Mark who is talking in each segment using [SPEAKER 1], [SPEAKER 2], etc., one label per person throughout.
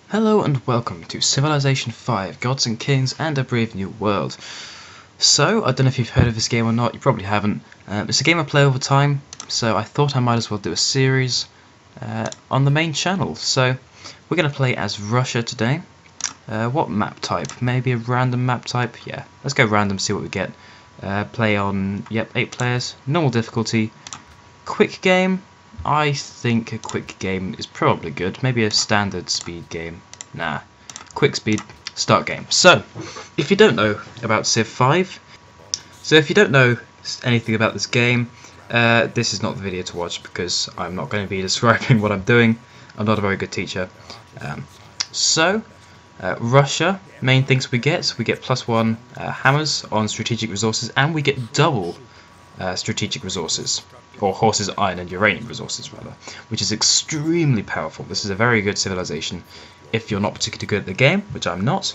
[SPEAKER 1] Hello and welcome to Civilization 5, Gods and Kings and a Brave New World. So, I don't know if you've heard of this game or not, you probably haven't. It's a game I play over time, so I thought I might as well do a series on the main channel. So, we're going to play as Russia today. What map type? Maybe a random map type? Yeah, let's go random, see what we get. Play on, 8 players, normal difficulty, quick game. I think a quick game is probably good. Maybe a standard speed game. Nah. Quick speed, start game. So, if you don't know about Civ 5, if you don't know anything about this game, this is not the video to watch because I'm not going to be describing what I'm doing. I'm not a very good teacher. Russia, main things we get +1 hammers on strategic resources, and we get double strategic resources. Or horses, iron and uranium resources rather, which is extremely powerful. This is a very good civilization if you're not particularly good at the game, which I'm not.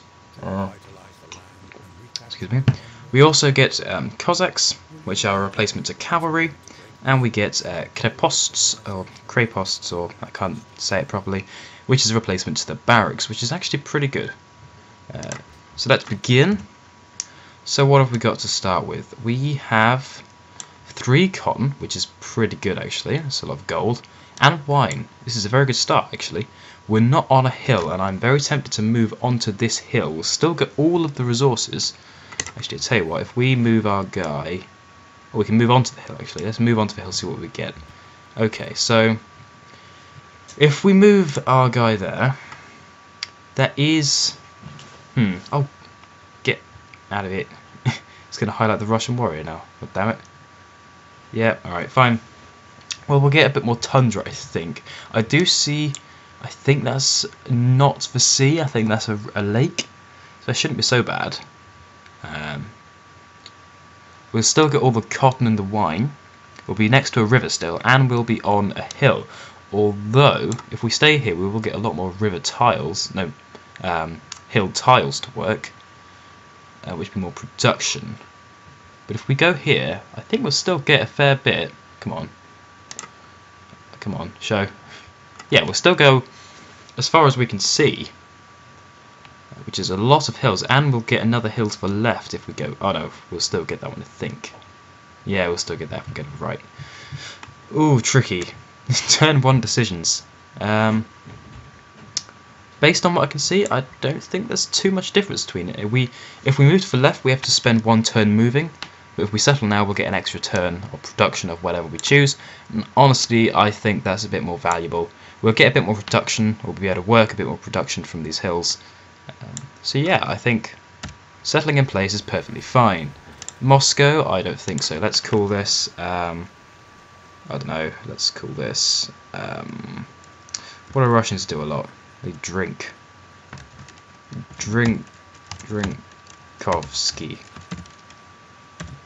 [SPEAKER 1] Excuse me. We also get Cossacks, which are a replacement to cavalry, and we get Kreposts, or I can't say it properly, which is a replacement to the barracks, which is actually pretty good. So let's begin. So what have we got to start with? We have 3 cotton, which is pretty good actually, that's a lot of gold, and wine. This is a very good start actually. We're not on a hill, and I'm very tempted to move onto this hill. We'll still get all of the resources. Actually, I'll tell you what, if we move our guy, or we can move onto the hill actually. Let's move onto the hill, see what we get. Okay, so if we move our guy there, that is... oh, get out of it. It's going to highlight the Russian warrior now, god damn it. Yeah, alright, fine. Well, we'll get a bit more tundra, I think. I do see... I think that's not the sea. I think that's a lake. So it shouldn't be so bad. We'll still get all the cotton and the wine. We'll be next to a river still, and we'll be on a hill. Although, if we stay here, we will get a lot more river tiles. No, hill tiles to work. Which will be more production. But if we go here, I think we'll still get a fair bit. Come on. Come on, show. Yeah, we'll still go as far as we can see, which is a lot of hills, and we'll get another hill to the left if we go... Oh no, we'll still get that one, I think. Yeah, we'll still get that if we get it right. Ooh, tricky. Turn 1 decisions. Based on what I can see, I don't think there's too much difference between it. If we move to the left, we have to spend 1 turn moving. But if we settle now, we'll get an extra turn of production of whatever we choose. And honestly, I think that's a bit more valuable. We'll get a bit more production, we'll be able to work a bit more production from these hills. So yeah, I think settling in place is perfectly fine. Moscow, I don't think so. Let's call this, I don't know, let's call this, what do Russians do a lot? They drink. Drinkovsky.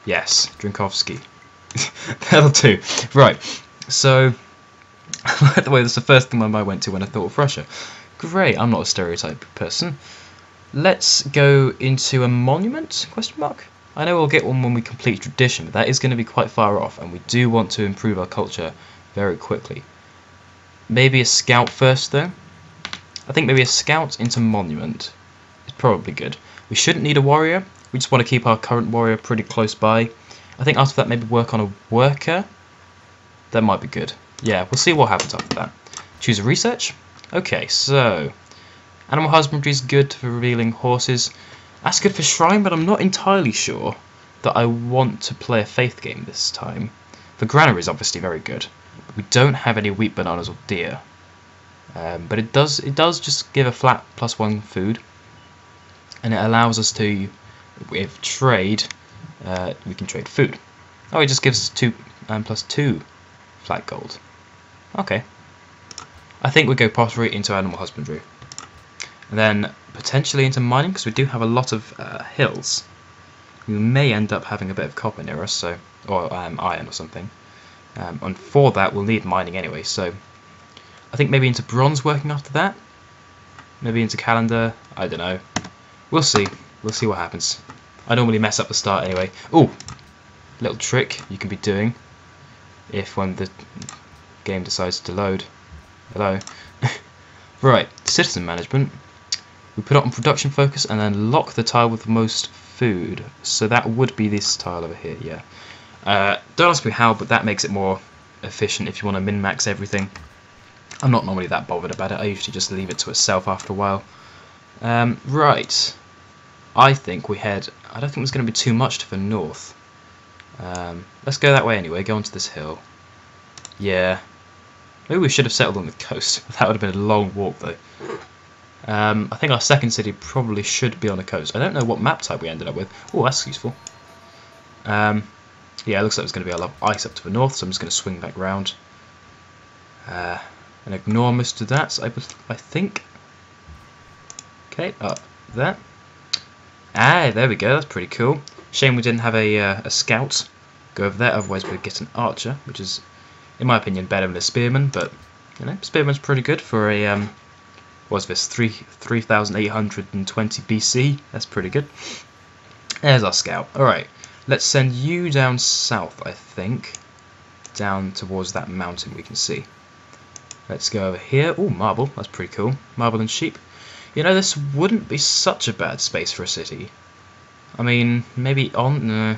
[SPEAKER 1] Yes, Drinkovsky. That'll do. Right, so by the way, that's the first thing my mind went to when I thought of Russia. Great, I'm not a stereotype person. Let's go into a monument? Question mark? I know we'll get one when we complete tradition, but that is going to be quite far off, and we do want to improve our culture very quickly. Maybe a scout first, though. I think maybe a scout into monument is probably good. We shouldn't need a warrior. We just want to keep our current warrior pretty close by. I think after that maybe work on a worker. That might be good. Yeah, we'll see what happens after that. Choose a research. Okay, so animal husbandry is good for revealing horses. That's good for shrine, but I'm not entirely sure that I want to play a faith game this time. The granary is obviously very good. We don't have any wheat, bananas, or deer. But it does just give a flat +1 food, and it allows us to, with trade, we can trade food. Oh, it just gives us 2 +2 flat gold. Okay, I think we go pottery into animal husbandry, and then potentially into mining, because we do have a lot of hills. We may end up having a bit of copper near us, so, or iron or something. And for that, we'll need mining anyway. So I think maybe into bronze working after that. Maybe into calendar. I don't know. We'll see. We'll see what happens. I normally mess up the start anyway. Ooh, little trick you can be doing if when the game decides to load. Hello. Right, citizen management. We put it on production focus and then lock the tile with the most food. So that would be this tile over here, yeah. Don't ask me how, but that makes it more efficient if you want to min-max everything. I'm not normally that bothered about it. I usually just leave it to itself after a while. Right. I think we head... I don't think there's going to be too much to the north. Let's go that way anyway. Go onto this hill. Yeah. Maybe we should have settled on the coast. That would have been a long walk, though. I think our second city probably should be on the coast. I don't know what map type we ended up with. Oh, that's useful. Yeah, it looks like there's going to be a lot of ice up to the north, so I'm just going to swing back round. And ignore most of that, I think. Okay, up there. Ah, there we go, that's pretty cool. Shame we didn't have a scout go over there, otherwise we'd get an archer, which is, in my opinion, better than a spearman, but, you know, spearman's pretty good for a, what's this, 3,820 BC, that's pretty good. There's our scout. Alright, let's send you down south, I think, down towards that mountain we can see. Let's go over here. Oh, marble, that's pretty cool. Marble and sheep. You know, this wouldn't be such a bad space for a city. I mean, maybe on... No.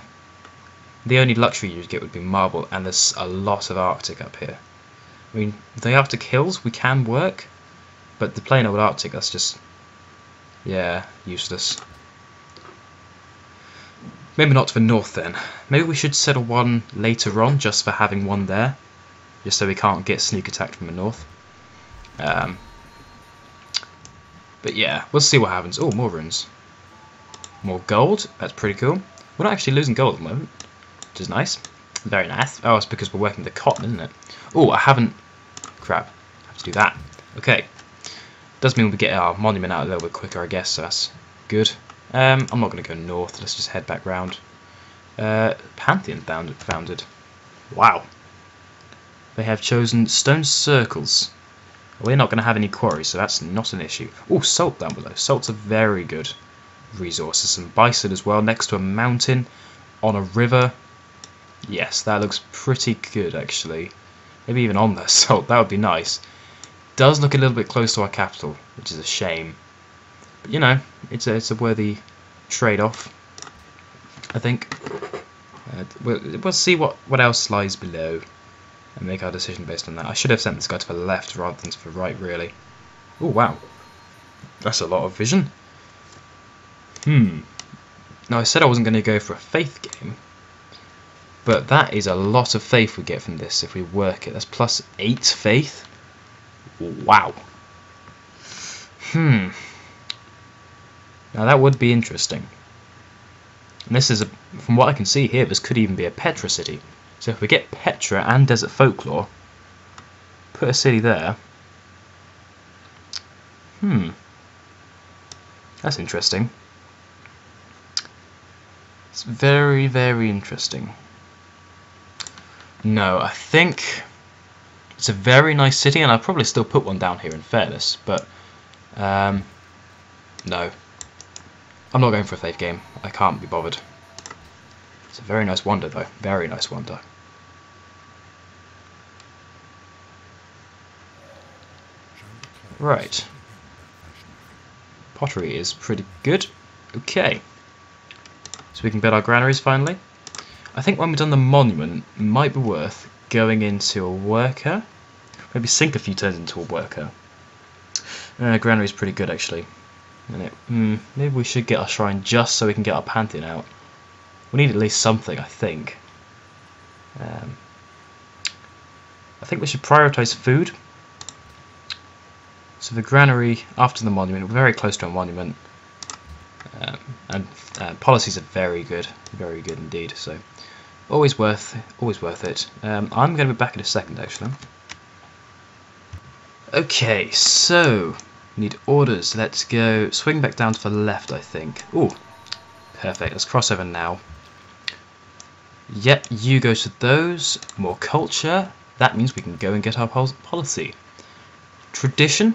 [SPEAKER 1] The only luxury you'd get would be marble, and there's a lot of Arctic up here. I mean, the Arctic hills, we can work, but the plain old Arctic, that's just... yeah, useless. Maybe not to the north then. Maybe we should settle one later on, just for having one there. Just so we can't get sneak attacked from the north. But yeah, we'll see what happens. Oh, more runes. More gold. That's pretty cool. We're not actually losing gold at the moment, which is nice. Very nice. Oh, it's because we're working the cotton, isn't it? Oh, I haven't... crap. I have to do that. Okay. Does mean we get our monument out a little bit quicker, I guess, so that's good. I'm not going to go north. Let's just head back round. Pantheon founded. Wow. They have chosen stone circles. We're not going to have any quarries, so that's not an issue. Oh, salt down below. Salt's a very good resource. There's some bison as well, next to a mountain, on a river. Yes, that looks pretty good, actually. Maybe even on the salt, that would be nice. Does look a little bit close to our capital, which is a shame. But, you know, it's a worthy trade-off, I think. We'll see what else lies below, and make our decision based on that. I should have sent this guy to the left rather than to the right, really. Oh, wow. That's a lot of vision. Now, I said I wasn't going to go for a faith game, but that is a lot of faith we get from this if we work it. That's plus 8 faith. Wow. Now, that would be interesting. And this is, from what I can see here, this could even be a Petra city. So if we get Petra and Desert Folklore, put a city there. That's interesting. It's very, very interesting. No, I think it's a very nice city, and I'll probably still put one down here in fairness, but no. I'm not going for a faith game. I can't be bothered. It's a very nice wonder, though. Very nice wonder. Right. Pottery is pretty good. Okay. So we can build our granaries finally. I think when we've done the monument, it might be worth going into a worker. Maybe sink a few turns into a worker. Granary's pretty good, actually. Maybe we should get our shrine just so we can get our pantheon out. We need at least something, I think. I think we should prioritise food. So the granary after the monument, we're very close to a monument. And policies are very good indeed. So always worth it. I'm going to be back in a second, actually. Okay, so need orders. Let's go swing back down to the left, I think. Oh, perfect. Let's cross over now. Yep, you go to those. More culture. That means we can go and get our policy. Tradition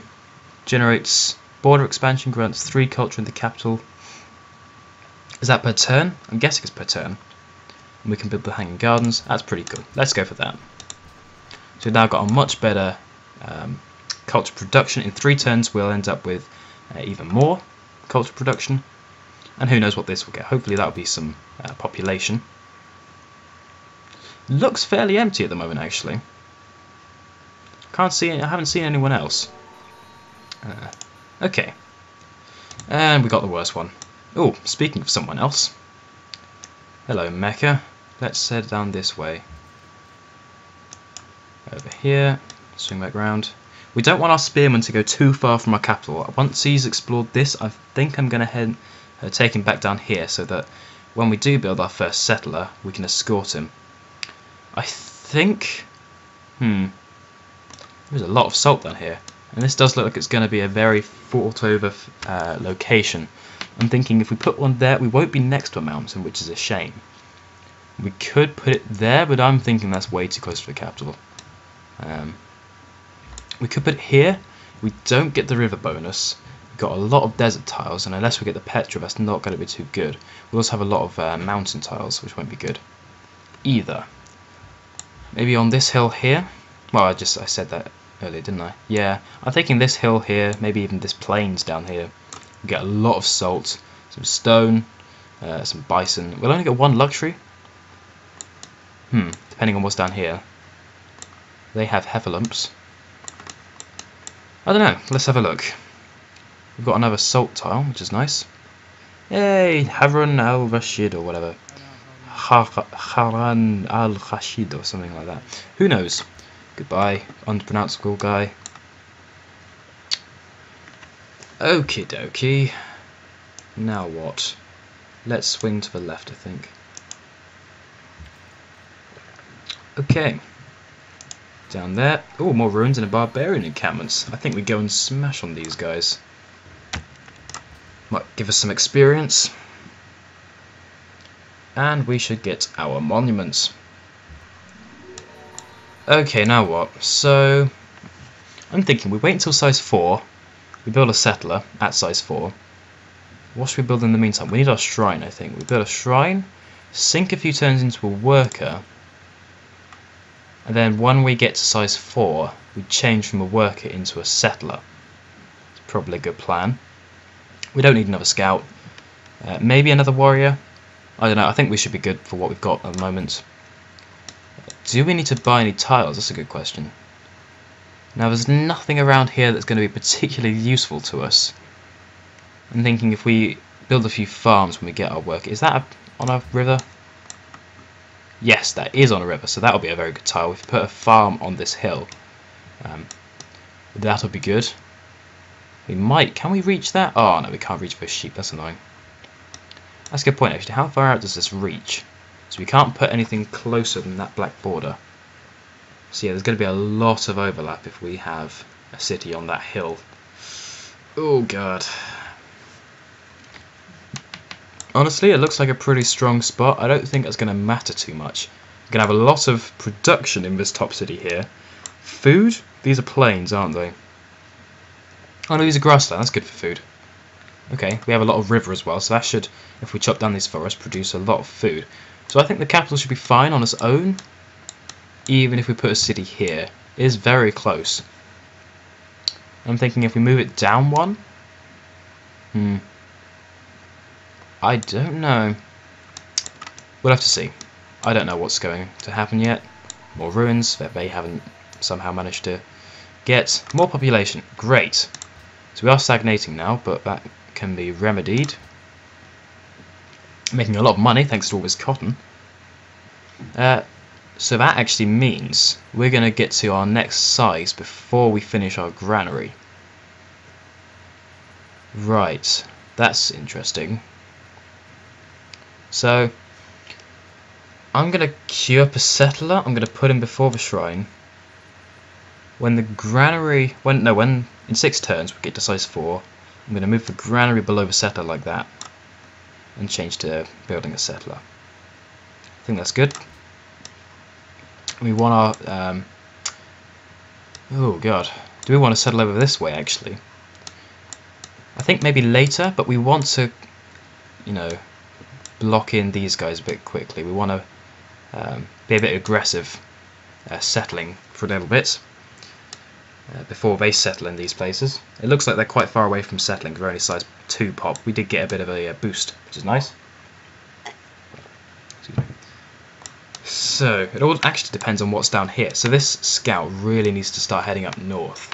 [SPEAKER 1] generates border expansion, grants 3 culture in the capital. Is that per turn? I'm guessing it's per turn. And we can build the hanging gardens. That's pretty cool. Let's go for that. So we've now got a much better culture production. In 3 turns we'll end up with even more culture production. And who knows what this will get. Hopefully that'll be some population. Looks fairly empty at the moment, actually. Can't see. I haven't seen anyone else. Okay. And we got the worst one. Oh, speaking of someone else. Hello, Mecha. Let's head down this way. Over here. Swing back round. We don't want our spearman to go too far from our capital. Once he's explored this, I think I'm going to take him back down here so that when we do build our first settler, we can escort him. I think... There's a lot of salt down here. And this does look like it's going to be a very thought over location. I'm thinking if we put one there, we won't be next to a mountain, which is a shame. We could put it there, but I'm thinking that's way too close to the capital. We could put it here. We don't get the river bonus. We've got a lot of desert tiles, and unless we get the petra, that's not going to be too good. We also have a lot of mountain tiles, which won't be good either. Maybe on this hill here. Well, I said that earlier, didn't I? Yeah, I'm thinking this hill here, maybe even this plains down here. We get a lot of salt, some stone, some bison. We'll only get 1 luxury. Depending on what's down here. They have heffalumps. I don't know. Let's have a look. We've got another salt tile, which is nice. Hey, Harun al-Rashid or whatever. Haran al-Rashid or something like that. Who knows? Goodbye, unpronounceable guy. Okie dokie. Now what? Let's swing to the left, I think. Okay. Down there. Oh, more ruins and a barbarian encampment. I think we go and smash on these guys. Might give us some experience. And we should get our monuments. Okay, now what? So, I'm thinking we wait until size 4. We build a settler at size 4. What should we build in the meantime? We need our shrine, I think. We build a shrine, sink a few turns into a worker, and then when we get to size 4, we change from a worker into a settler. It's probably a good plan. We don't need another scout. Maybe another warrior. I don't know. I think we should be good for what we've got at the moment. Do we need to buy any tiles? That's a good question. Now, there's nothing around here that's going to be particularly useful to us. I'm thinking if we build a few farms when we get our work. Is that on a river? Yes, that is on a river, so that'll be a very good tile. If we put a farm on this hill, that'll be good. We might. Can we reach that? Oh, no, we can't reach those sheep. That's annoying. That's a good point, actually. How far out does this reach? So we can't put anything closer than that black border. So yeah, there's going to be a lot of overlap if we have a city on that hill. Oh god. Honestly, it looks like a pretty strong spot. I don't think it's going to matter too much. We're going to have a lot of production in this top city here. Food? These are plains, aren't they? Oh no, these are grassland. That's good for food. Okay, we have a lot of river as well, so that should, if we chop down these forests, produce a lot of food. So I think the capital should be fine on its own, even if we put a city here. It is very close. I'm thinking if we move it down 1? I don't know. We'll have to see. I don't know what's going to happen yet. More ruins that they haven't somehow managed to get. More population. Great. So we are stagnating now, but that can be remedied. Making a lot of money thanks to all this cotton. So that actually means we're going to get to our next size before we finish our granary. Right, that's interesting. So I'm going to queue up a settler. I'm going to put him before the shrine. When the granary, when in 6 turns we get to size 4, I'm going to move the granary below the settler like that, and change to building a settler. I think that's good. We want our oh god, do we want to settle over this way actually? I think maybe later, but we want to, you know, block in these guys a bit quickly. We want to be a bit aggressive settling for a little bit. before they settle in these places. It looks like they're quite far away from settling. They're only size 2 pop. We did get a bit of a boost, which is nice. Excuse me. So it all actually depends on what's down here. So this scout really needs to start heading up north.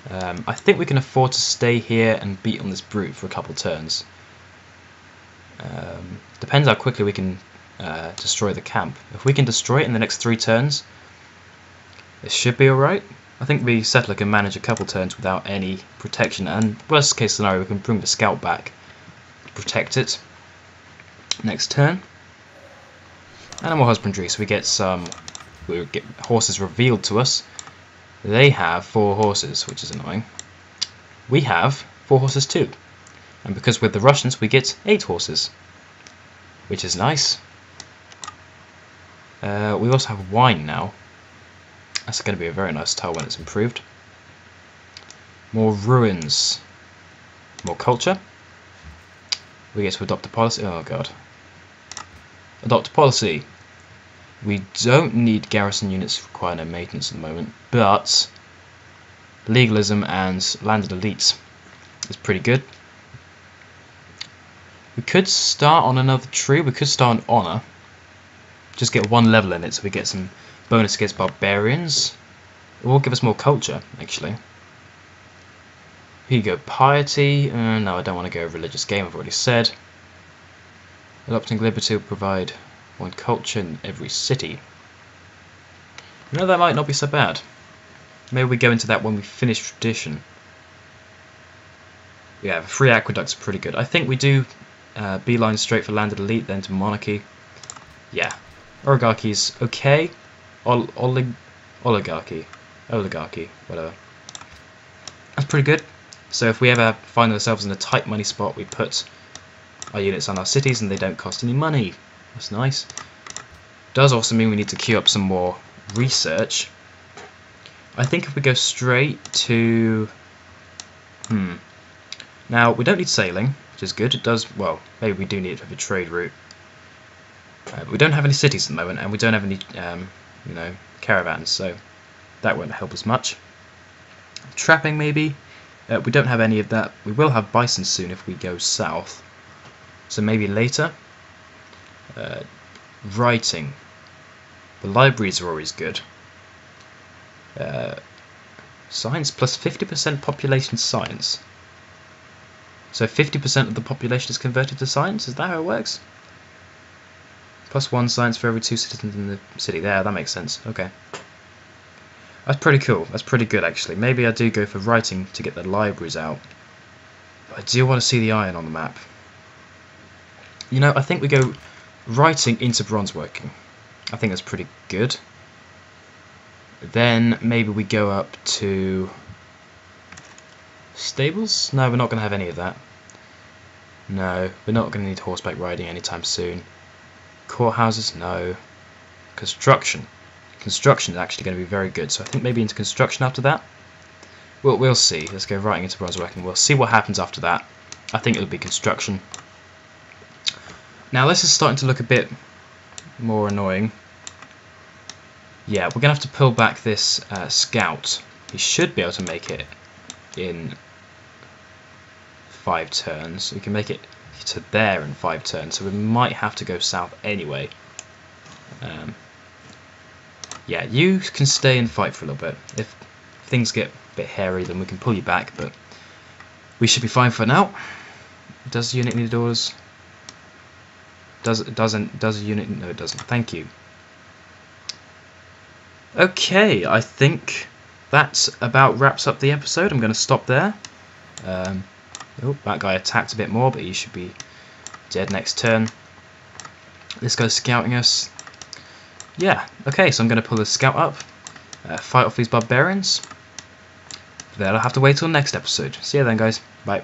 [SPEAKER 1] I think we can afford to stay here and beat on this brute for a couple turns. Depends how quickly we can destroy the camp. If we can destroy it in the next 3 turns, it should be alright. I think the settler can manage a couple turns without any protection, and worst case scenario we can bring the scout back, protect it. Next turn, animal husbandry, so we get horses revealed to us. They have 4 horses, which is annoying. We have 4 horses too, and because we're the Russians we get 8 horses, which is nice. We also have wine now. That's going to be a very nice tile when it's improved. More ruins. More culture. We get to adopt a policy. Oh god. Adopt a policy. We don't need garrison units to require no maintenance at the moment, but legalism and landed elites is pretty good. We could start on another tree. We could start on honour. Just get 1 level in it so we get some bonus against barbarians. It will give us more culture, actually. Here you go, piety. No, I don't want to go religious game, I've already said. Adopting liberty will provide 1 culture in every city. You know, that might not be so bad. Maybe we go into that when we finish tradition. Yeah, the 3 aqueducts are pretty good. I think we do beeline straight for landed elite, then to monarchy. Yeah, oligarchy's okay. Oligarchy, whatever. That's pretty good. So if we ever find ourselves in a tight money spot, we put our units on our cities and they don't cost any money. That's nice. Does also mean we need to queue up some more research. I think if we go straight to... Now, we don't need sailing, which is good. It does, well, maybe we do need it for the trade route. We don't have any cities at the moment, and we don't have any, you know, caravans, so that won't help us much. Trapping, maybe. We don't have any of that. We will have bison soon if we go south, so maybe later. Writing. The libraries are always good. Science plus 50% population science. So 50% of the population is converted to science? Is that how it works? Plus 1 science for every 2 citizens in the city. There, that makes sense. Okay. That's pretty cool. That's pretty good, actually. Maybe I do go for writing to get the libraries out. But I do want to see the iron on the map. You know, I think we go writing into bronze working. I think that's pretty good. Then maybe we go up to stables? No, we're not going to have any of that. No, we're not going to need horseback riding anytime soon. Courthouses? No. Construction. Construction is actually going to be very good, so I think maybe into construction after that. We'll see. Let's go right into bronze working. We'll see what happens after that. I think it'll be construction. Now this is starting to look a bit more annoying. Yeah, we're going to have to pull back this scout. He should be able to make it in 5 turns. We can make it to there in 5 turns, so we might have to go south anyway. Yeah, you can stay and fight for a little bit. If things get a bit hairy, then we can pull you back, but we should be fine for now. Does the unit need orders? Does a unit? No, it doesn't. Thank you. Okay, I think that about wraps up the episode. I'm going to stop there. Oh, that guy attacked a bit more, but he should be dead next turn. This guy's scouting us. Yeah, okay, so I'm going to pull the scout up, fight off these barbarians. Then I'll have to wait till next episode. See you then, guys. Bye.